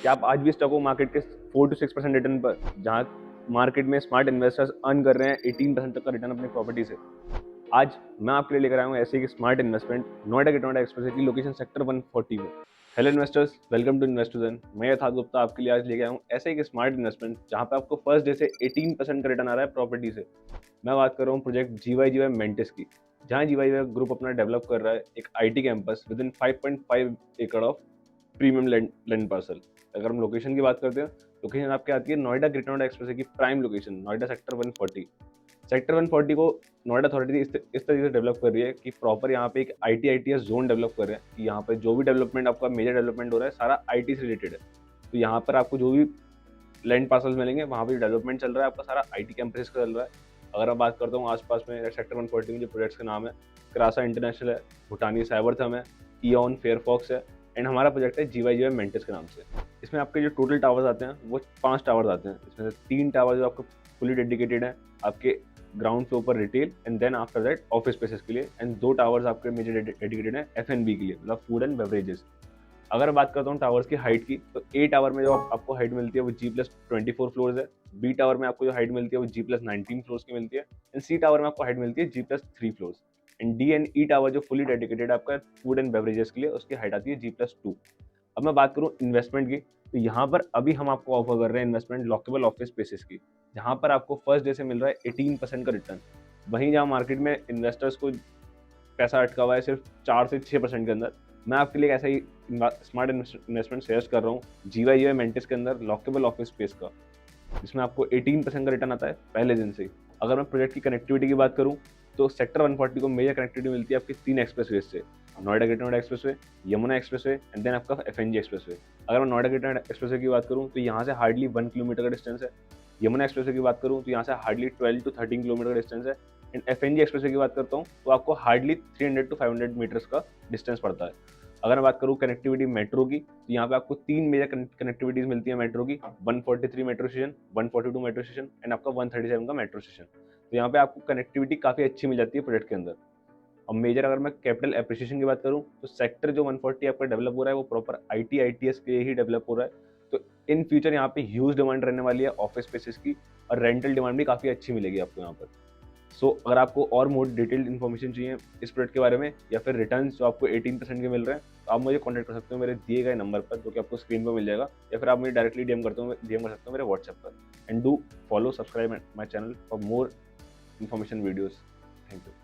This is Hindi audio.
कि आप आज भी स्टक हो मार्केट के 4 to 6% रिटर्न पर, जहाँ मार्केट में स्मार्ट इन्वेस्टर्स अर्न कर रहे हैं 18% तक का रिटर्न अपनी प्रॉपर्टी से। आज मैं आपके लिए लेकर आया हूँ ऐसे एक स्मार्ट इन्वेस्टमेंट नोएडा के नोएडा एक्सप्रेस की लोकेशन सेक्टर 140 में। Hello investors, welcome to investors. मैं यथार्थ गुप्ता आपके लिए आज लेके आया हूँ ऐसे एक स्मार्ट इन्वेस्टमेंट जहाँ पे आपको फर्स्ट डे से 18% का रिटर्न आ रहा है प्रॉपर्टी से। मैं बात कर रहा हूँ प्रोजेक्ट जीवाई मेंटिस की, जहाँ जीवाई ग्रुप अपना डेवलप कर रहा है एक आईटी कैंपस विद इन 5.5 एकड़ ऑफ प्रीमियम लैंड पार्सल। अगर हम लोकेशन की बात करते हैं, लोकेशन आपके आती है नोएडा ग्रेटर नोएडा एक्सप्रेस की prime location, Noida sector 140। Sector 140 को नोएडा अथॉरिटी इस तरीके से डेवलप कर रही है कि प्रॉपर यहाँ पे एक ITS जोन डेवलप कर रहे हैं कि यहाँ पे जो भी डेवलपमेंट आपका मेजर डेवलपमेंट हो रहा है सारा IT से रिलेटेड है। तो यहाँ पर आपको जो भी लैंड पार्सल्स मिलेंगे वहाँ पे डेवलपमेंट चल रहा है आपका सारा IT कैंपस का चल रहा है। अगर मैं बात करता हूँ आसपास में सेक्टर 140 में जो प्रोजेक्ट्स का नाम है, क्रासा इंटरनेशनल है, भूटानी साइबरथम है, इयन फेयरफॉक्स है, एंड हमारा प्रोजेक्ट है जीवाई मेंटिस के नाम से। इसमें आपके जो टोटल टावर्स आते हैं वो 5 टावर्स आते हैं। इसमें से 3 टावर्स जो आपको फुली डेडिकेटेड है आपके ग्राउंड फ्लोर पर retail and then after that office spaces के लिए, एंड 2 टावर्स आपके मेजर डेडिकेटेड है F&B के लिए, मतलब फूड एंड बेवरेजेस। अगर बात करता हूँ टावर्स की हाइट की, तो A टावर में जो आपको हाइट मिलती है वो G+24 फ्लोर्स है। B टावर में आपको जो हाइट मिलती है वो G+19 फ्लोर्स की मिलती है, एंड C टावर में आपको हाइट मिलती है G+3 floors. And D and E tower जो फुली डेडिकेटेड है आपका फूड एंड बेवरेजेस के लिए, उसकी हाइट आती है G+2। अब मैं बात करूँ इन्वेस्टमेंट की, तो यहाँ पर अभी हम आपको ऑफर कर रहे हैं इन्वेस्टमेंट लॉकेबल ऑफिस स्पेसेस की, जहाँ पर आपको फर्स्ट डे से मिल रहा है 18% का रिटर्न। वहीं जहाँ मार्केट में इन्वेस्टर्स को पैसा अटका हुआ है सिर्फ 4 से 6% के अंदर, मैं आपके लिए ऐसा ही स्मार्ट इन्वेस्टमेंट सजेस्ट कर रहा हूँ जीवाई मेंटिस के अंदर लॉकेबल ऑफिस स्पेस का, जिसमें आपको 18% का रिटर्न आता है पहले दिन से ही। अगर मैं प्रोजेक्ट की कनेक्टिविटी की बात करूँ, तो सेक्टर 140 को मेजर कनेक्टिविटी मिलती है आपकी 3 एक्सप्रेसवे से, Noida greater Noida expressway, Yamuna expressway and then आपका FNG एक्सप्रेसवे। अगर मैं नोएडा ग्रेटर नोएडा एक्सप्रेसवे की बात करूँ तो यहाँ से हार्डली 1 किलोमीटर का डिस्टेंस है। यमुना एक्सप्रेसवे की बात करूँ तो यहाँ से हार्डली 12 to 13 किलोमीटर का डिस्टेंस है। एंड FNG एक्सप्रेसवे की बात करता हूँ तो आपको हार्डली 300 to 500 मीटर्स का डिस्टेंस पड़ता है। अगर मैं बात करूँ कनेक्टिविटी मेट्रो की, तो यहाँ पे आपको 3 मेजर कनेक्टिविटीज मिलती है मेट्रो की, 143 metro station, 142 metro station and आपका 137 का मेट्रो स्टेशन। तो यहाँ पे आपको कनेक्टिविटी काफ़ी अच्छी मिल जाती है प्रोजेक्ट के अंदर। अब मेजर अगर मैं कैपिटल एप्रिसिएशन की बात करूँ, तो सेक्टर जो 140 आपका डेवलप हो रहा है वो प्रॉपर ITS के लिए ही डेवलप हो रहा है। तो इन फ्यूचर यहाँ पे ह्यूज डिमांड रहने वाली है ऑफिस स्पेसेस की, और रेंटल डिमांड भी काफ़ी अच्छी मिलेगी आपको यहाँ पर। सो अगर आपको और मोर डिटेल्ड इन्फॉर्मेशन चाहिए इस प्रोजेक्ट के बारे में, या फिर रिटर्न जो आपको 18% के मिल रहे हैं, तो आप मुझे कॉन्टैक्ट कर सकते हो मेरे दिए गए नंबर पर, जो कि आपको स्क्रीन पर मिल जाएगा, या फिर आप मुझे डायरेक्टली DM कर सकते हो मेरे व्हाट्सएप पर। And do follow subscribe my channel for more information videos. Thank you.